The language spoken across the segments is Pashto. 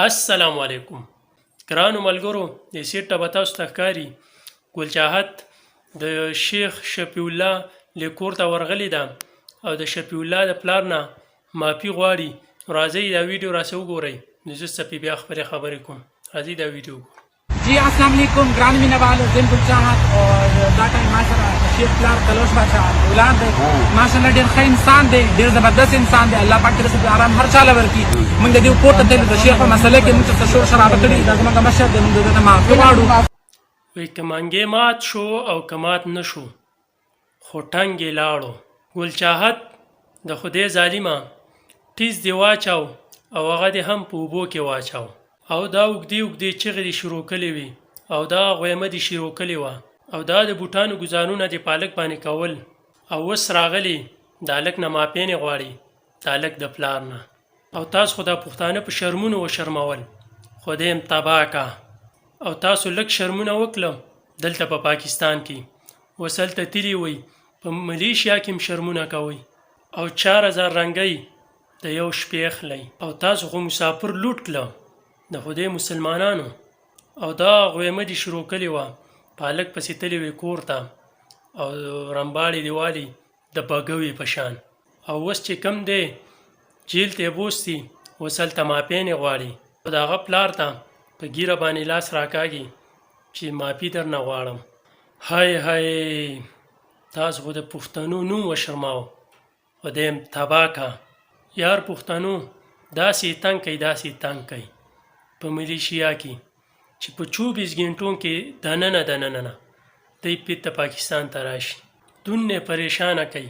السلام علیکم ګرانو ملګرو د سیټه به تاسو ته ښکاري ګل چاهت د شیخ شفیع الله لیکور ته ورغلی ده او د شفیع الله د پلار نه معافي غواړي. راځئ دا ویډیو راسه وګورئ نو زه څه بیا خپلې خبرې کوم. راځئ دا ویډیو وګورئ. جی السلام علیکم گران مینه والو زم ګل چاهت او دا ټایم ما سره شیخ پلار کلوش بچا اولاد دی ماشاءالله ډیر ښه انسان دی ډیر زبردست انسان دی الله پاک دې آرام هر چاله ورکړي. موږ د دې پورته د شیخ په مسله کې موږ څه شور شرابه کړي دا زموږ مشر دی موږ دې معافي غواړو. وی کمانګې مات شو او کمات نشو خو ټنګې لاړو. ګل چاهت د خدای ظالمه تیز دی واچاو او هغه دې هم په اوبو کې واچاو او دا اوږدې اوږدې چغې دې شروع کړې وي او دا غویمه دې شروع کړې وه او دا د بوټانو ګزارونه دې په هلک باندې کول او اوس راغلي د هلک نه ماپینې غواړي د هلک د پلار نه او تاسو خو دا پښتانه په شرمونو وشرمول خدای م تباه کا او تاسو لږ شرمونه وکړه دلته په پاکستان کې اوس هلته تللي وئ په ملیشیا کې م شرمونه کوئ او 4000 رنګۍ د یو شپې اخلی او تاسو خو مسافر لوټ کړه د خدای مسلمانانو او دا غویمه دې شروع کړې وه په هلک پسې تللې وې کور ته او رمباړې دې والي د بګوې په شان او اوس چې کم دی جیل ته یې بوستي اوس هلته ماپینې غواړي او د هغه پلار ته په ګیره باندې لاس راکاږي چې معافي در نه غواړم. های های تاسو خو د پښتنو نوم وشرماو خدای م تباه کا. یار پښتنو داسې تنګ کوي داسې تنګ کوي په ملیشیا کې چې په 24 غنټو کې دننه دی پیته پاکستان ته راشي دونه پریشانه کوي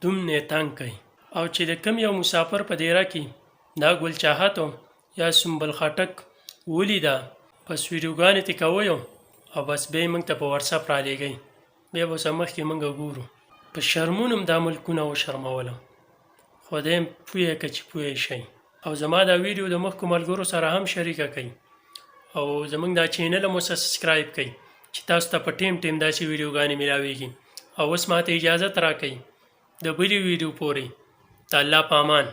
دومره تنګ کوي او چې د کم یو مسافر په دیره کې دا ګل چاهت یا سنبل خټک ولیده بس ویډیوګانې ترې کوئ او بس بیا یې موږ ته په واتساپ رالیږئ بیا به اوس مخکې موږ ګورو. په شرمونو م دا ملکونه وشرمولم خدای م پوهه که چې پوهه شئ او زما دا ویډیو د مخکو ملګرو سره هم شریکه کړئ او زموږ دا چینل هم ورسره سبسکرایب کړئ چې تاسو ته په ټیم داسې ویډیوګانې میلاویږي. او اوس ماته اجازت راکئ د بلې ویډیو پورې. د الله په امان.